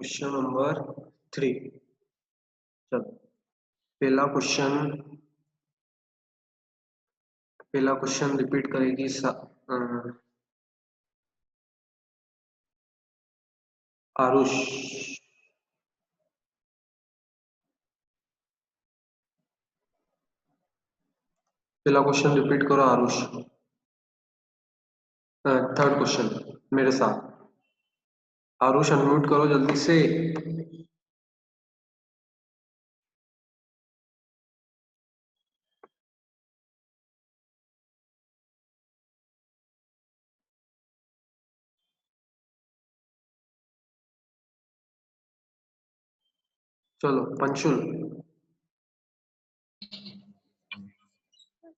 Question number 3। चलो पहला question repeat करेगी आरुष। पहला क्वेश्चन रिपीट करो आरुष। थर्ड क्वेश्चन मेरे साथ। आरुष अनम्यूट करो जल्दी से। चलो पंचुल,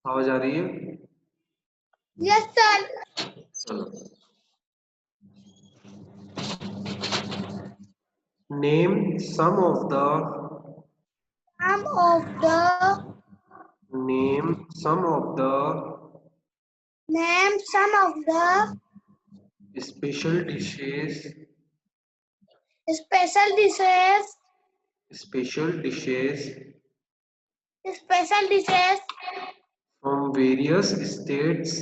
आवाज आ रही है? Yes sir. चलो name some of the name some of the special dishes from various states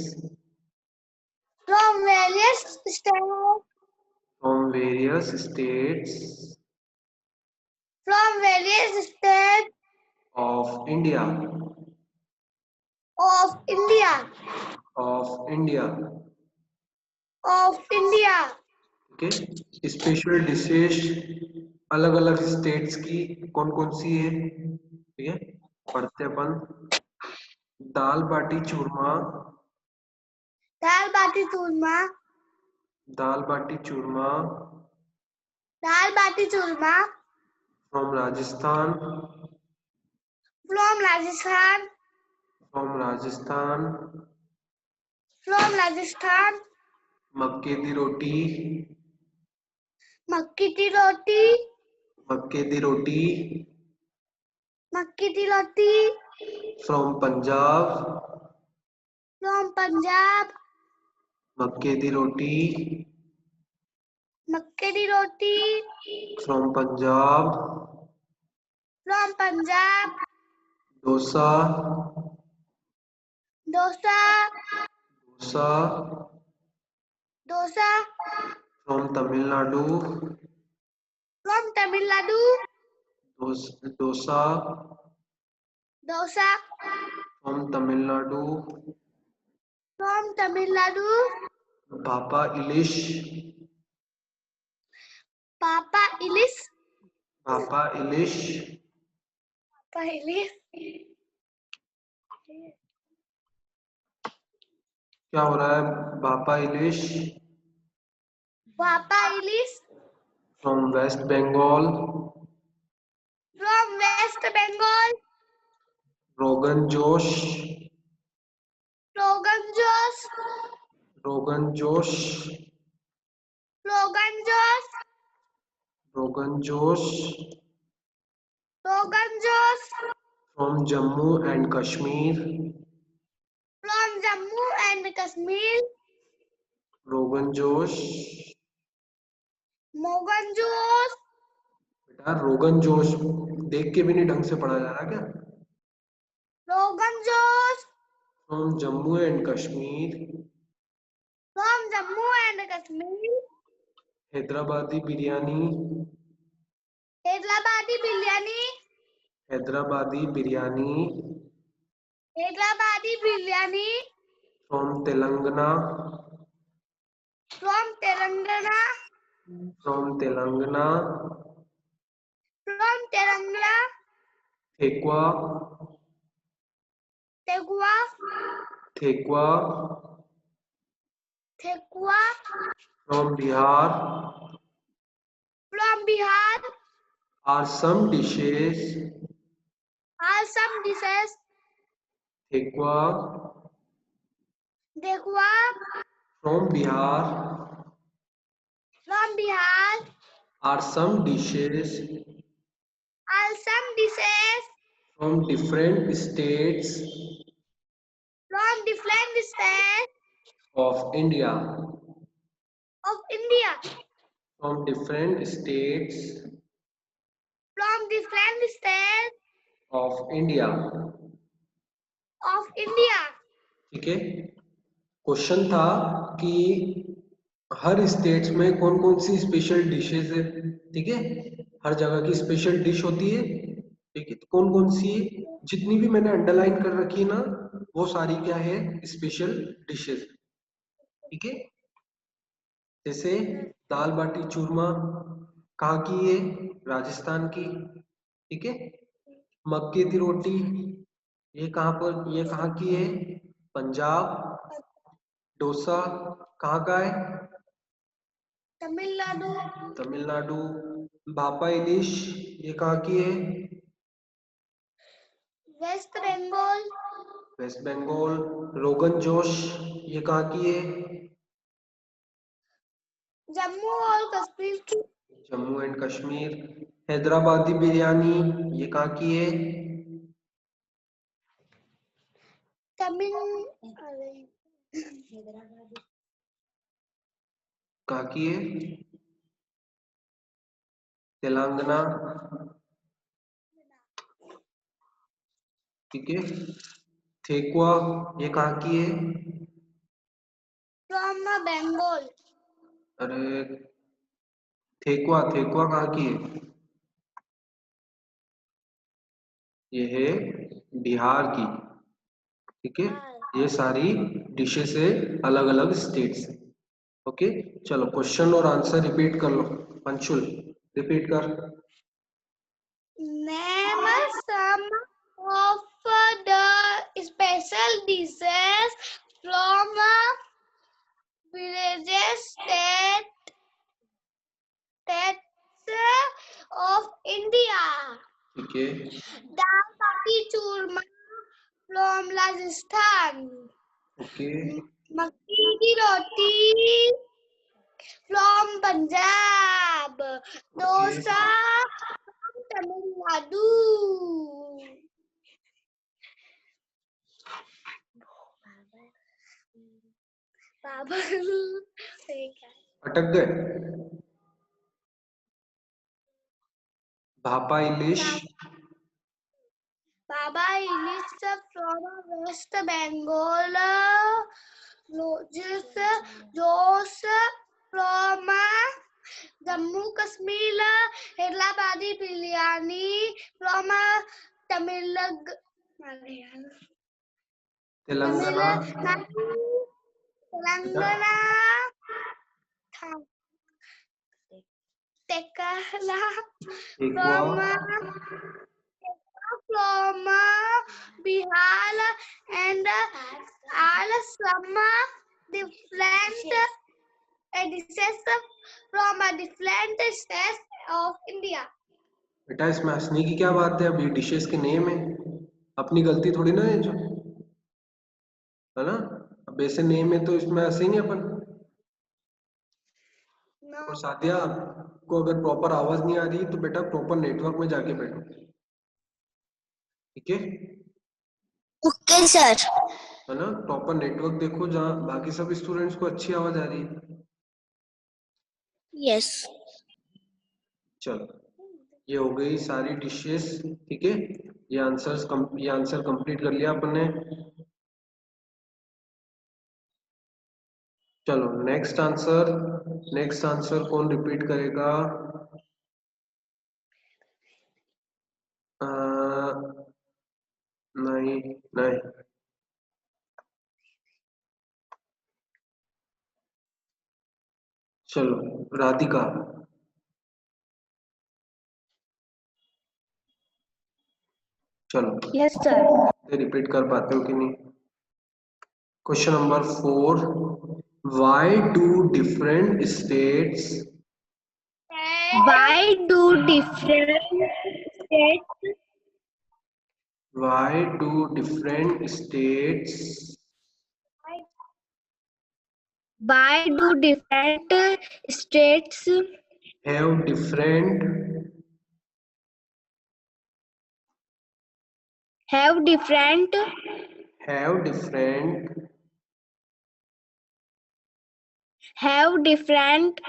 from various states of India okay। Special dishes अलग अलग स्टेट्स की कौन कौन सी है, ठीक है। पढ़ते अपन। दाल बाटी चूरमा दाल बाटी चूरमा फ्रॉम राजस्थान मक्के दी रोटी मक्की दी रोटी फ्रॉम पंजाब मक्के दी roti from Punjab dosa from Tamil Nadu dosa from Tamil Nadu पापा इलिश क्या हो रहा है? पापा ilish from waste Bengal rogan josh from Jammu and Kashmir rogan josh. बेटा रोगन जोश देख के भी नहीं ढंग से पढ़ा जा रहा क्या? From Jammu and Kashmir Hyderabadi biryani from Telangana thekua from Bihar are some dishes thekua from Bihar are some dishes from different states of India From different states From different states of India. of India. ठीक है, क्वेश्चन था कि हर स्टेट्स में कौन कौन सी स्पेशल डिशेस है, ठीक है, हर जगह की स्पेशल डिश होती है, ठीक है, तो कौन कौन सी, जितनी भी मैंने अंडरलाइन कर रखी है ना, वो सारी क्या है, स्पेशल डिशेस, ठीक है। जैसे दाल बाटी चूरमा कहाँ की है, राजस्थान की, ठीक है। मक्के की रोटी ये कहाँ पर, ये कहाँ की है, पंजाब। डोसा कहाँ का है, तमिलनाडु. तमिलनाडु। भापा इलिश ये कहाँ की है, वेस्ट बंगाल. वेस्ट बंगाल। रोगन जोश ये कहाँ की है, जम्मू और कश्मीर की. जम्मू एंड कश्मीर। हैदराबादी बिरयानी ये कहाँ की है, तमिल. कहाँ की है, तेलंगाना, ठीक है। ठेकुआ ये कहाँ की है, फ्रॉम बंगाल. अरे ठेकुआ, ठेकुआ कहाँ की है, ये है बिहार की, ठीक है। ये सारी डिशेस है अलग अलग स्टेट से, ओके। चलो क्वेश्चन और आंसर रिपीट कर लो, अंशुल रिपीट कर। Name some of the special dishes from villages states of India. ठीक है, दाल बाटी चूरमा from Rajasthan. ओके, मक्की की रोटी from Punjab. Dosa from Tamil Nadu. बाबा अटक गए, भापा इलिश, बाबा इलिश from West Bengal. जोश from Jammu Kashmir. Hyderabadi biryani from Telangana, Telangana. Tekala thekua, from Bihar and all some different dishes from different states of India. बेटा इसमें हंसने की क्या बात है, अभी डिशेस के नेम है, अपनी गलती थोड़ी ना है जो, है ना। अब ऐसे नेम है तो इसमें हंसेंगे अपन। No. और सादिया को अगर प्रॉपर आवाज नहीं आ रही तो बेटा प्रॉपर नेटवर्क में जाके बैठो, ठीक है, Okay, sir. है ना। प्रॉपर नेटवर्क देखो जहाँ बाकी सब स्टूडेंट्स को अच्छी आवाज आ रही है। Yes. चलो ये हो गई सारी डिशेस, ठीक है। ये आंसर कंप्लीट कर लिया अपन ने। चलो नेक्स्ट आंसर कौन रिपीट करेगा, नहीं नहीं, चलो राधिका, चलो Yes, sir. रिपीट कर पाते हो कि नहीं। Question number 4, why do different states, Why do different states why do different states Why do different states have different have different have different have different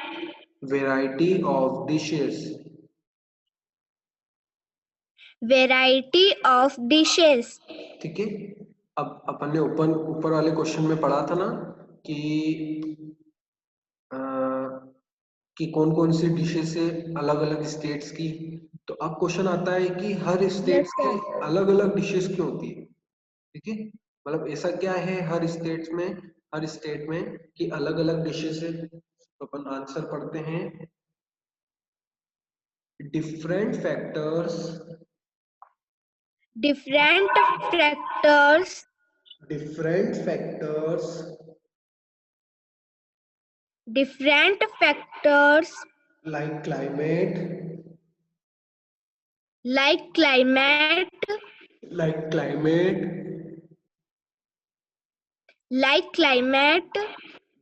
variety of dishes. variety of dishes. ठीक है, अब अपन ने ऊपर वाले question में पढ़ा था ना कि अ, कि कौन कौन सी डिशेस है अलग अलग स्टेट्स की। तो अब क्वेश्चन आता है कि हर स्टेट Yes, से sir. अलग अलग डिशेस क्यों होती है। ठीक है, मतलब ऐसा क्या है हर स्टेट में कि अलग अलग डिशेस है। तो अपन आंसर पढ़ते हैं। Different factors Different factors. Different factors Different factors like climate like climate, like climate like climate,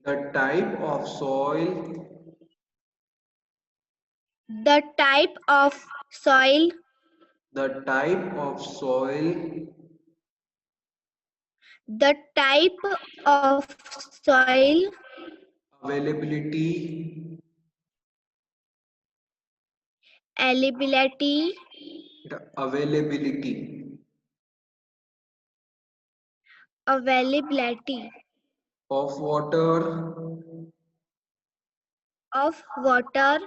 the type of soil the type of soil, the type of soil the type of soil, availability availability, availability availability of water of water,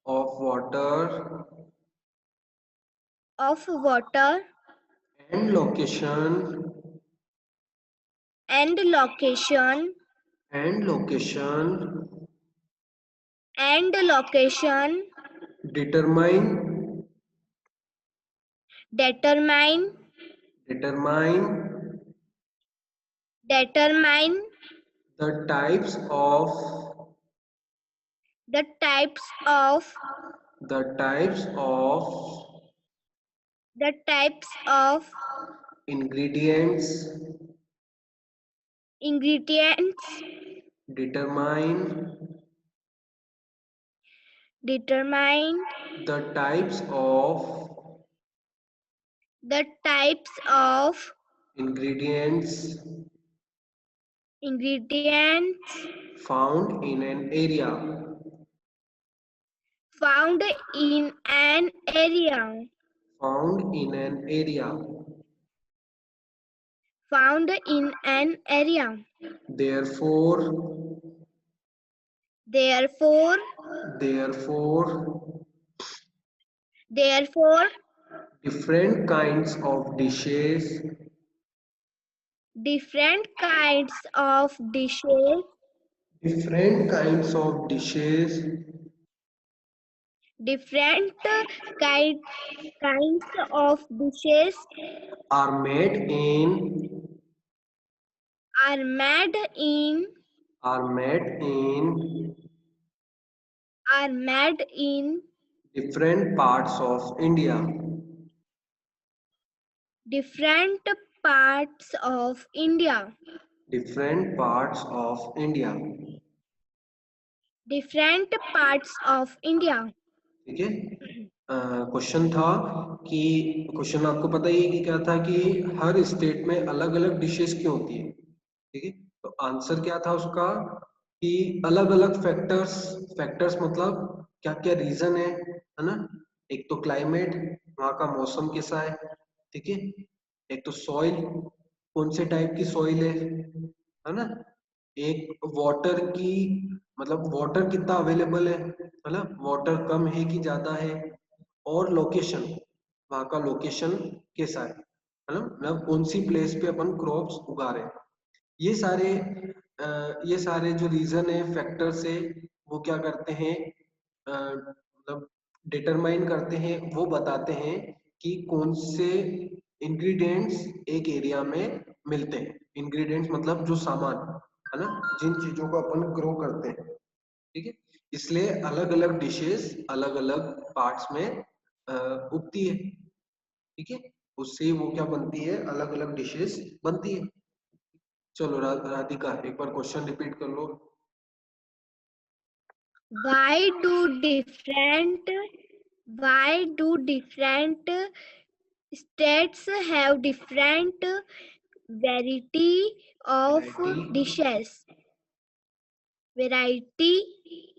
of water of water, and location and location, and location and location determine determine, determine determine the the types of types of the types of ingredients ingredients, determine determine the types of the types of ingredients ingredients found in an area found in an area, found in an area found in an area. therefore Therefore, therefore therefore, different kinds of dishes different kinds of dishes, different kinds of dishes different kind, kinds of dishes are made in are made in are made in are made in different parts of India. different parts of India. Different parts of India. Different parts of India. ठीक है, question था कि question आपको पता ही है कि क्या था कि हर स्टेट में अलग अलग डिशेस क्यों होती है। ठीक है, तो आंसर क्या था उसका कि अलग अलग फैक्टर्स फैक्टर्स मतलब क्या क्या रीजन है ना। एक तो क्लाइमेट, वहाँ का मौसम कैसा है। ठीक है, एक तो सॉइल, कौन से टाइप की सॉइल है ना। एक वाटर की, मतलब वाटर कितना अवेलेबल है ना, वाटर कम है कि ज्यादा है। और लोकेशन, वहाँ का लोकेशन कैसा है ना, मतलब कौन सी प्लेस पे अपन क्रॉप्स उगा रहे हैं। ये सारे ये सारे जो रीजन है फैक्टर्स है वो क्या करते हैं, मतलब डिटरमाइन करते हैं, वो बताते हैं कि कौन से इंग्रेडिएंट्स एक एरिया में मिलते हैं। इंग्रेडिएंट्स मतलब जो सामान है ना, जिन चीजों को अपन ग्रो करते हैं। ठीक है, इसलिए अलग अलग डिशेस अलग अलग पार्ट्स में उगती है। ठीक है, उससे वो क्या बनती है, अलग अलग डिशेस बनती है। चलो राधिका एक बार क्वेश्चन रिपीट कर लो। Why do different states have different variety of variety dishes? variety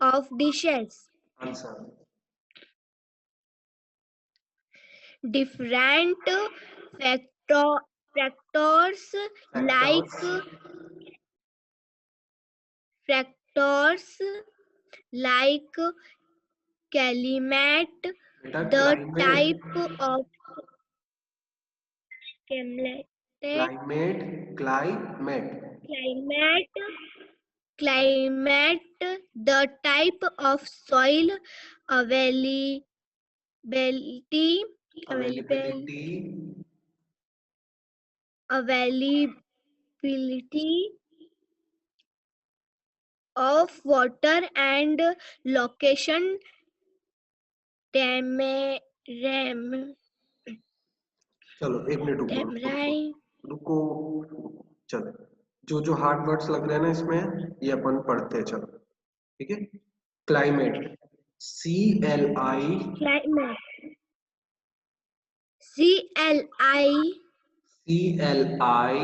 of dishes. Answer Different factors like climate, बेटा the climate type of climate, climate climate, the type of soil, availability, available, availability of water and location. चलो 1 minute रुको चलो जो जो hard words लग रहे हैं ना इसमें ये अपन पढ़ते हैं चलो ठीक है climate CLI climate, CLI,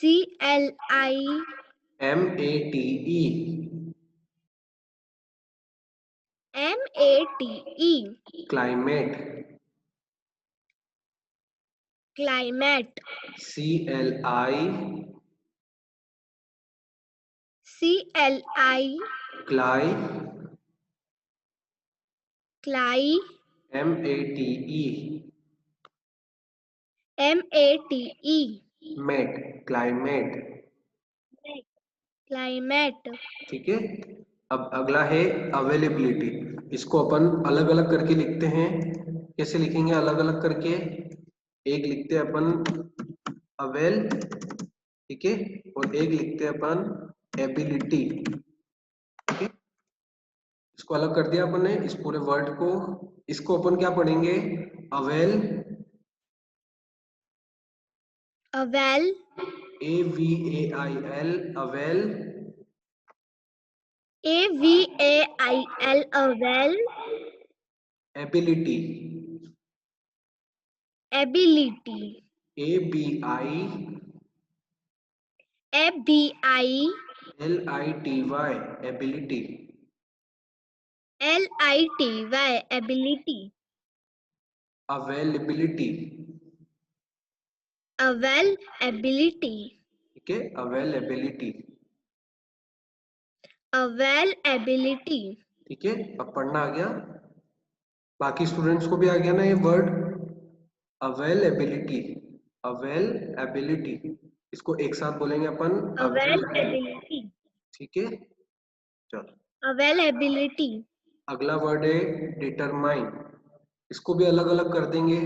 CLI, MATE, climate climate, CLI CLI, cli MATE, MATE mate climate climate, ठीक है अब अगला है अवेलेबिलिटी इसको अपन अलग अलग करके लिखते हैं कैसे लिखेंगे अलग अलग करके एक लिखते हैं अपन अवेल ठीक है और एक लिखते हैं अपन एबिलिटी ठीक है इसको अलग कर दिया अपन ने इस पूरे वर्ड को इसको अपन क्या पढ़ेंगे avail avail, AVAIL avail AVAIL, avail, ability ability, ABI ABI, LITY ability LITY, ability, availability avail, ability, ठीक है अवेलेबिलिटी avail, ability, ठीक है अब पढ़ना आ गया बाकी स्टूडेंट्स को भी आ गया ना ये वर्ड अवेलेबिलिटी अवेलेबिलिटी इसको एक साथ बोलेंगे अपन availability, ठीक है चलो availability, अगला वर्ड है डिटरमाइन इसको भी अलग अलग कर देंगे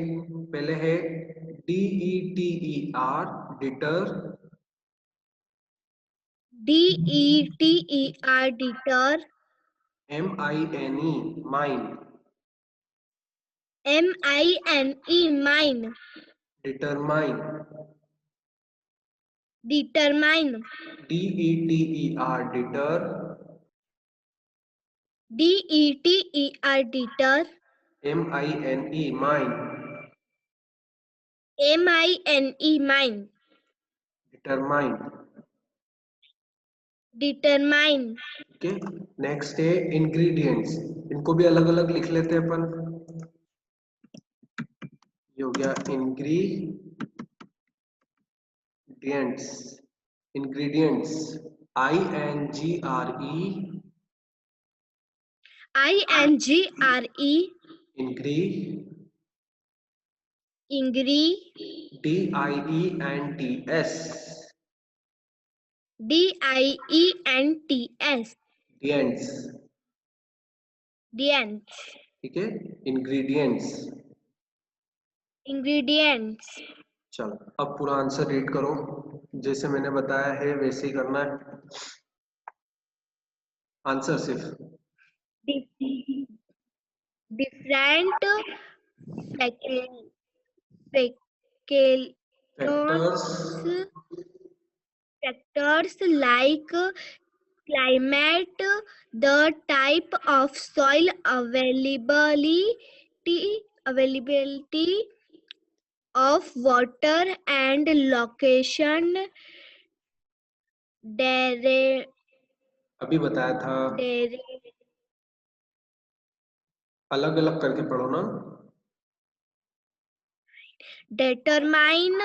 पहले है DETER deter DETER, deter, MINE mine MINE, mine, determine determine, DETER deter DETER, deter, MINE mine MINE, mine, determine determine, okay next है इंग्रेडिएंट्स इनको भी अलग अलग लिख लेते हैं अपन ये हो गया ingredients ingredients INGRE, इंग्री ingre, DIENTS DIENTS, डिएंट्स dients, ठीक है इंग्रेडिएंट्स ingredients, चलो अब पूरा आंसर रीड करो जैसे मैंने बताया है वैसे ही करना है आंसर सिर्फ Dif- different factors, factors factors like climate, the type of soil, availability of water and location डेरे अभी बताया था, डेरे अलग अलग करके पढ़ो ना। determine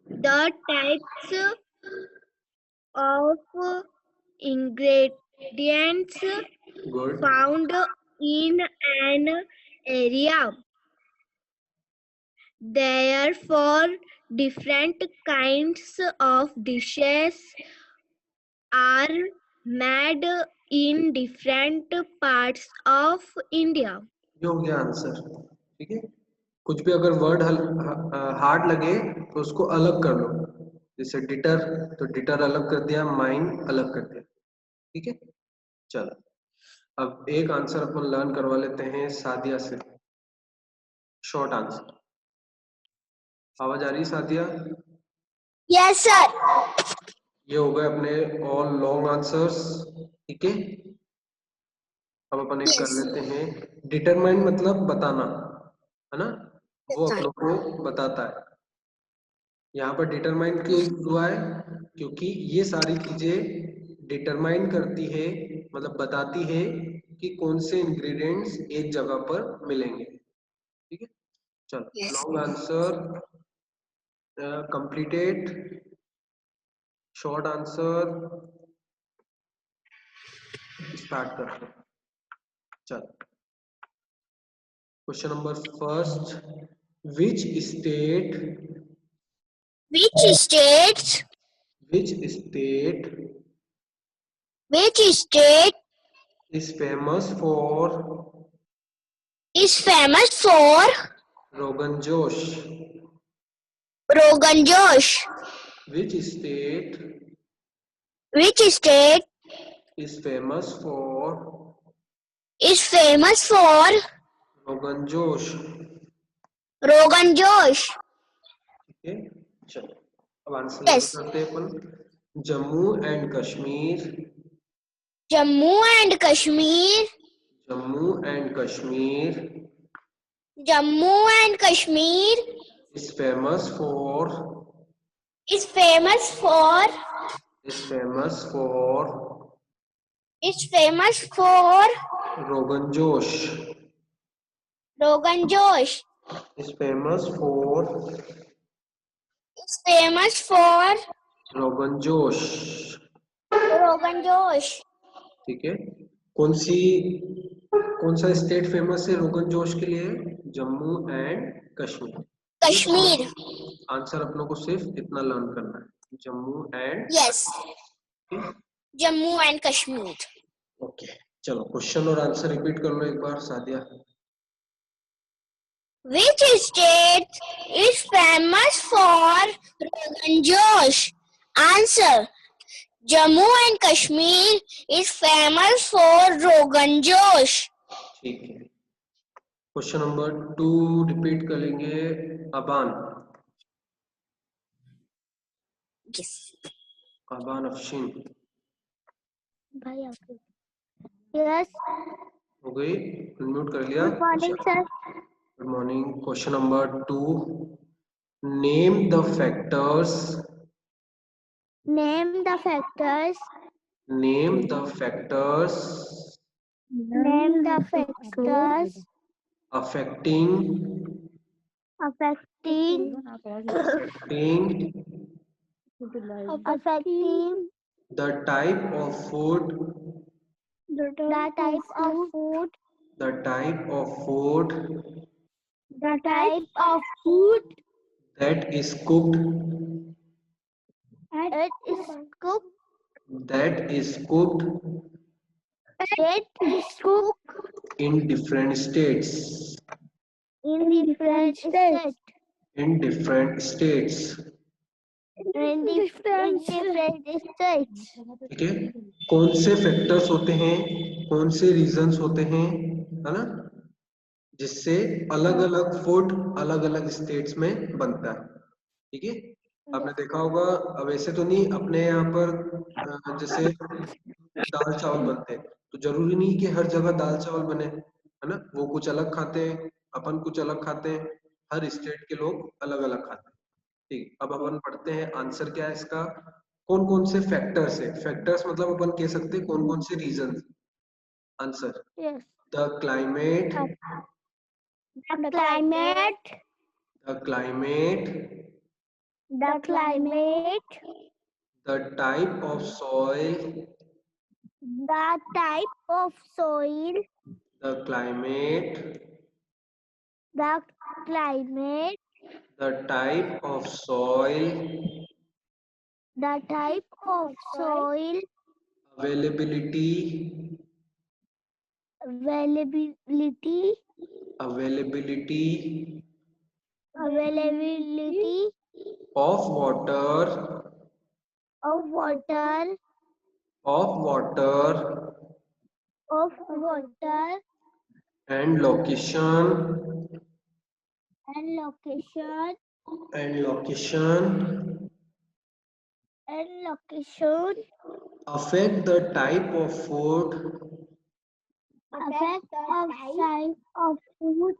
the types of ingredients good. found in an area. Therefore, different kinds of dishes are made in different parts of India. ये हो गया आंसर। ठीक है, कुछ भी अगर वर्ड हार्ड लगे तो उसको अलग कर लो। जैसे डिटर, तो डिटर अलग कर दिया, माइन अलग कर दिया। ठीक है, चलो अब एक आंसर अपन लर्न करवा लेते हैं सादिया से, शॉर्ट आंसर। आवाज आ रही है सादिया? Yes, sir. ये हो गए अपने ऑल लॉन्ग आंसर्स। ठीक है, अब अपन एक कर लेते हैं डिटरमाइन, मतलब बताना, है ना, वो अपनों को बताता है। यहाँ पर डिटरमाइन क्यों हुआ है? क्योंकि ये सारी चीजें डिटरमाइन करती है, मतलब बताती है कि कौन से इंग्रेडिएंट्स एक जगह पर मिलेंगे। ठीक है, चलो long answer completed, short answer start करते हैं। चलो question number first, which state Which states? Which state Which state is famous for is famous for rogan josh? Rogan Josh? Which state Which state is famous for is famous for rogan josh? Rogan Josh? ठीक है, चलो अब answer Yes. करते हैं अपन। Jammu and Kashmir, Jammu and Kashmir. Jammu and Kashmir Jammu and Kashmir is famous for is famous for is famous for Rogan rogan josh, Josh. is famous for Is famous for rogan josh. Rogan Josh. ठीक है, कौन सा स्टेट फेमस है रोगन जोश के लिए? Jammu and Kashmir. Kashmir. Answer अपनों को सिर्फ इतना लर्न करना है, Jammu and. Yes. Jammu and Kashmir. Okay, चलो क्वेश्चन और आंसर रिपीट कर लो एक बार Sadia. Which state is famous for Rogan Josh? Answer: Jammu and Kashmir is famous for Rogan Josh. ठीक है, क्वेश्चन नंबर 2 रिपीट कर लेंगे। अबान, Yes. अबान अफशीन Yes. हो गई, अनम्यूट कर लिया। Good morning, sir. Good morning. Question number 2, name the factors, Name the factors. Name the factors Name the factors affecting affecting the type of food, the type of food, the type of food the type of food that is cooked, that is cooked, that is cooked in different states, in different states. in different states। In different states. ठीक है, कौन से factors होते हैं, कौन से reasons होते हैं, है ना, जिससे अलग अलग फूड अलग अलग स्टेट्स में बनता है। ठीक है, आपने देखा होगा, अब ऐसे तो नहीं अपने यहाँ पर जैसे दाल चावल बनते हैं, तो जरूरी नहीं कि हर जगह दाल चावल बने, है ना, वो कुछ अलग खाते हैं, अपन कुछ अलग खाते हैं, हर स्टेट के लोग अलग अलग खाते हैं। ठीक, अब अपन पढ़ते हैं आंसर क्या है इसका। कौन कौन से फैक्टर्स है? फैक्टर्स मतलब अपन कह सकते हैं कौन कौन से reason. Answer Yes. The climate, The climate. The climate, The climate. The type of soil, The type of soil. The climate, The climate. The type of soil, The type of soil. Availability, Availability. Availability Availability of water, of water. Of water Of water. And location, And location. And location And location. affect the type of food, Effect of type of food.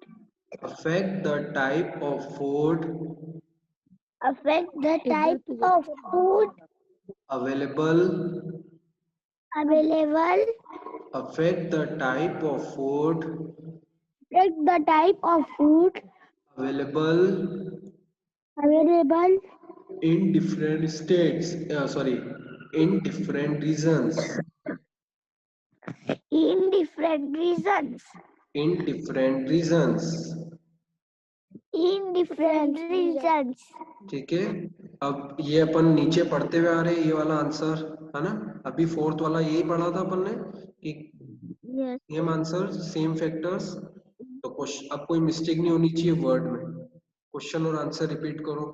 affect the type of food Affect the type of food available, available. affect the type of food Affect the type of food available available in different states, in different regions, in different regions. in different regions. In different regions. ठीक है, अब ये अपन नीचे पढ़ते हुए आ रहे हैं, ये वाला आंसर है ना। अभी फोर्थ वाला यही पढ़ा था अपन ने कि Yes. Same answer same factors. तो क्वेश्चन, अब कोई मिस्टेक नहीं होनी चाहिए वर्ड में। क्वेश्चन और आंसर रिपीट करो।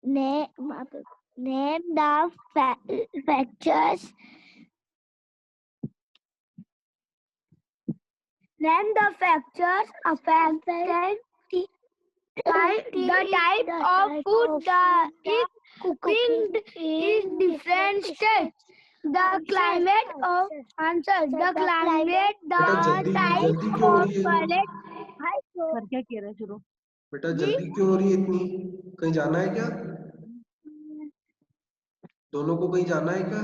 Name the factors. Name the factors affecting the type of food that is cooked in different states. The climate of answer. The climate, बेटा the जल्दी type जल्दी क्यों हो of रही है? soil. सर क्या कह रहे हैं शुरू? बेटा जल्दी क्यों हो रही है इतनी? कहीं जाना है क्या? दोनों को कहीं जाना है क्या?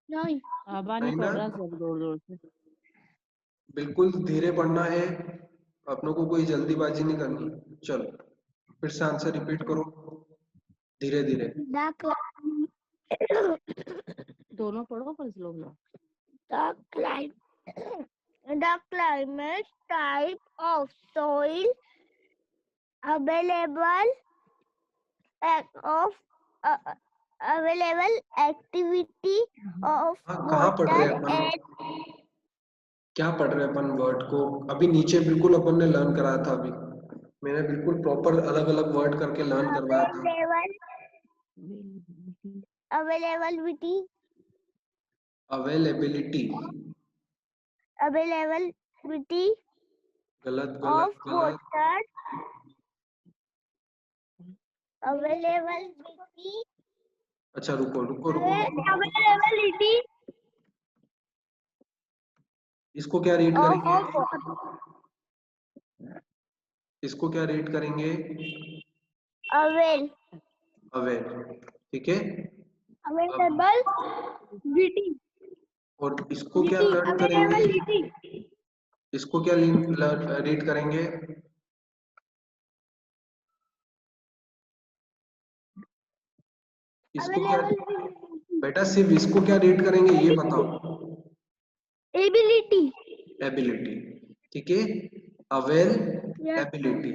नहीं, आबा नहीं नहीं ना? पढ़ रहा सब जोर जोर से। बिल्कुल धीरे पढ़ना है, अपनों को कोई जल्दीबाजी नहीं करनी। चलो फिर से आंसर रिपीट करो धीरे धीरे। दोनों पढ़ो पर slow low. the climate type of soil available of available activity of हाँ, कहाँ पढ़ रहे हैं water अपन? and क्या पढ़ रहे हैं अपन वर्ड को? अभी नीचे बिल्कुल अपन ने लर्न कराया था। अभी मैंने बिल्कुल प्रॉपर अलग अलग वर्ड करके लर्न करवाया था। availability अवेलेबिलिटी, availability गलत of गलत गलत। water availability अच्छा रुको रुको रुको, availability इसको क्या रीड of करेंगे? इसको क्या रीड करेंगे? avail अवेल, ठीक है। availability और इसको क्या लर्न करेंगे? availability इसको क्या रीड करेंगे? इसको क्या बेटा, सिर्फ इसको क्या रीड करेंगे ये बताओ। ability एबिलिटी, ठीक है। अवेल एबिलिटी,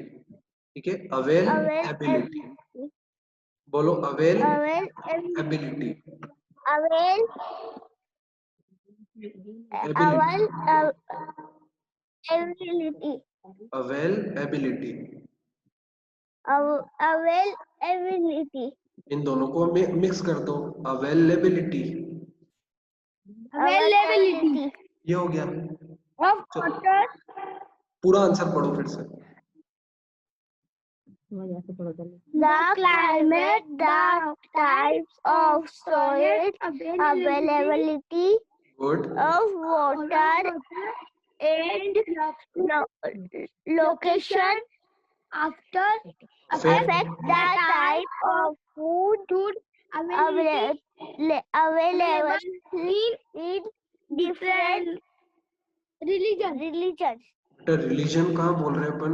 ठीक है। अवेल एबिलिटी, बोलो avail ability, avail ability avail ability. availability इन दोनों को मिक्स कर दो, अवेलेबिलिटी। availability ये हो गया। of water पूरा आंसर पढ़ो फिर से। मजा से पढ़ो चलो। the climate the types of soil availability good, of water and location after affect the type of food food available in different religions. बेटा रिलीजन कहाँ बोल रहे हैं अपन,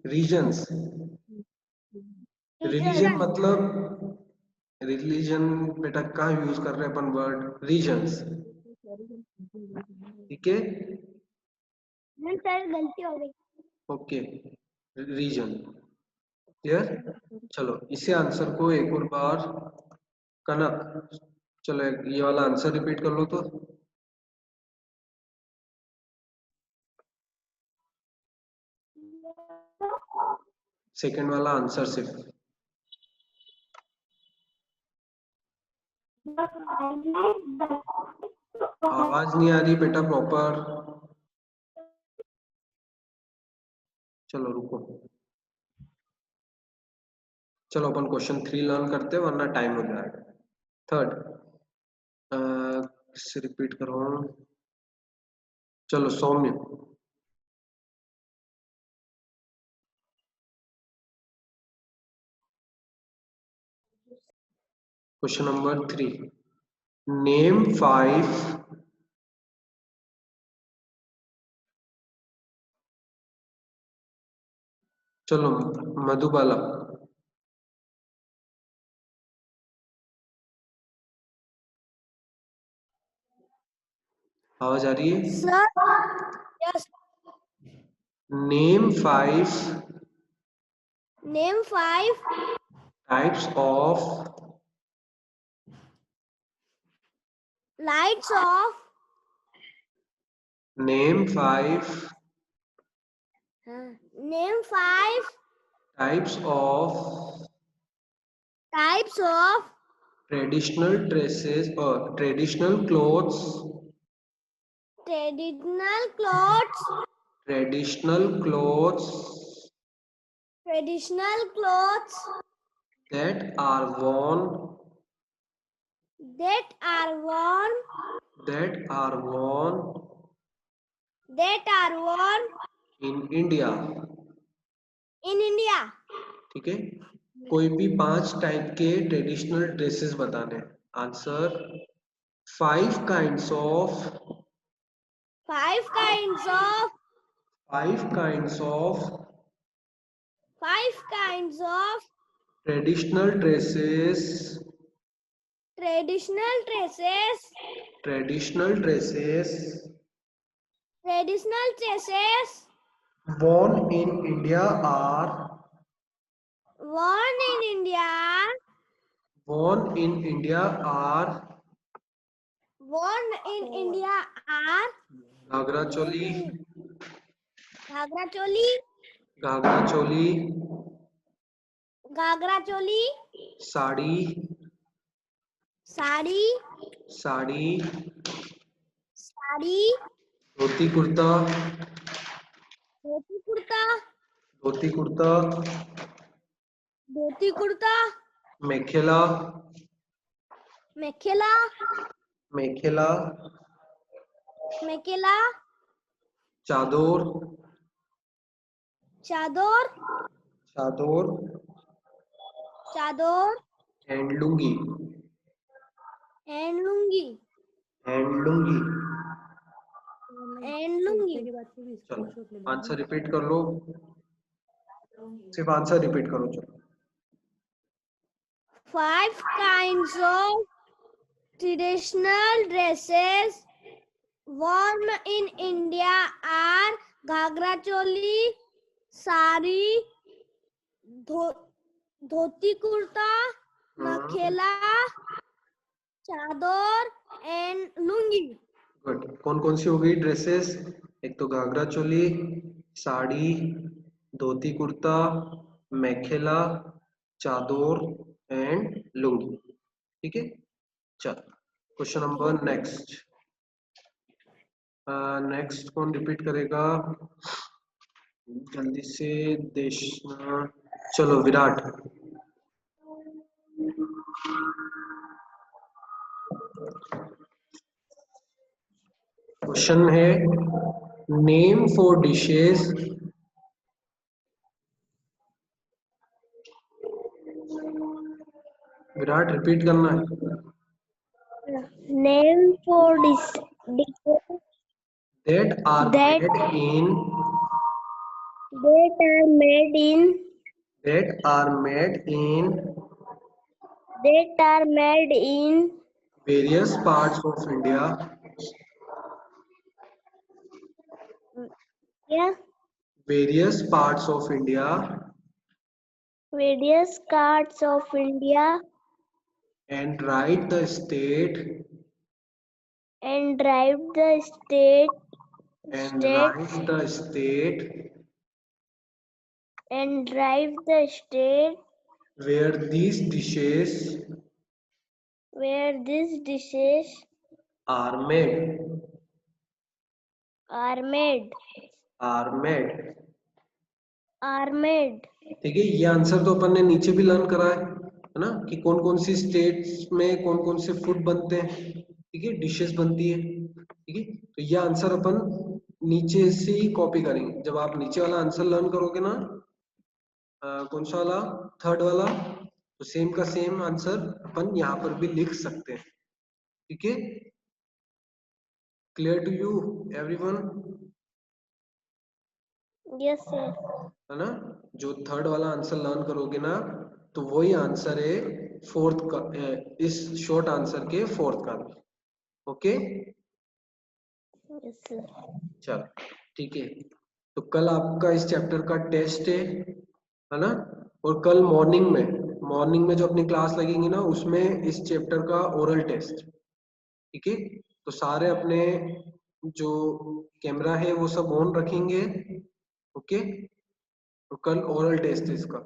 रीजन्स। रिलीजन मतलब, रिलीजन बेटा कहाँ यूज कर रहे हैं अपन वर्ड, रीजन्स। ठीक है, सर गलती हो गई। Okay, reason clear. चलो इसे आंसर को एक और बार, कनक चलो ये वाला आंसर रिपीट कर लो तो। सेकंड वाला आंसर सिर्फ, आवाज नहीं आ रही बेटा प्रॉपर। चलो रुको, चलो अपन क्वेश्चन 3 लर्न करते हैं वरना टाइम हो जाएगा। थर्ड से रिपीट करो, चलो सौम्य। क्वेश्चन नंबर 3, नेम 5 चलो मधुबाला, आवाज आ रही है? Sir yes. Name 5 name 5 types of lights of name 5 name 5 types of types of traditional dresses और traditional clothes, traditional clothes traditional clothes traditional clothes that are worn that are worn that are worn that are worn in India। in India। ठीक है, कोई भी 5 type के traditional dresses बताने। Answer 5 kinds of 5 kinds of 5 kinds of 5 kinds of traditional dresses traditional dresses traditional dresses traditional dresses worn in India are worn in India worn in India are worn in India are ghagra choli, ghagra choli ghagra choli, ghagra choli sari, sari sari, sari dhoti kurta, dhoti kurta dhoti kurta, dhoti kurta mekhela, mekhela mekhela, mekhela chador, chadar chador chadar and lungi, and lungi and lungi. And lungi. चलो answer repeat कर लो, सिर्फ answer repeat करो। चलो 5 kinds of traditional dresses worn in India are ghagra choli, sari, dhoti kurta, mekhela, चादर and lungi. Good, कौन कौन सी हो गई ड्रेसेस? एक तो घाघरा चोली, साड़ी, धोती कुर्ता, मेखेला, चादर एंड लुंगी। ठीक है, चलो क्वेश्चन नंबर नेक्स्ट। नेक्स्ट कौन रिपीट करेगा जल्दी से? देशना, चलो विराट। क्वेश्चन है, नेम 4 डिशेस विराट रिपीट करना है। Name four dishes That are That- made in that are made in that are made in various parts of India. yeah, Various parts of India various parts of India and write the state and drive the state and state write the state and drive the state where these dishes where these dishes are made. are made. Are made. Are made. ठीक है, ये answer तो अपन ने नीचे भी learn करा है ना, कि कौन कौन सी स्टेट्स में कौन कौन से फूड बनते हैं, ठीक है, डिशेस बनती है, ठीक है। तो ये आंसर अपन नीचे से ही कॉपी करेंगे। जब आप नीचे वाला आंसर लर्न करोगे ना, कौन सा वाला, थर्ड वाला, तो सेम का सेम आंसर अपन यहाँ पर भी लिख सकते हैं, ठीक है। Clear to you everyone? Yes, sir. है ना, जो थर्ड वाला आंसर लर्न करोगे ना, तो वही आंसर है फोर्थ का, इस शॉर्ट आंसर के फोर्थ का भी। Okay, Yes, sir. चलो ठीक है। तो कल आपका इस चैप्टर का टेस्ट है ना, और कल मॉर्निंग में जो अपनी क्लास लगेगी ना, उसमें इस चैप्टर का ओरल टेस्ट, ठीक है। तो सारे अपने जो कैमरा है वो सब ऑन रखेंगे, ओके। तो कल ओरल टेस्ट है इसका।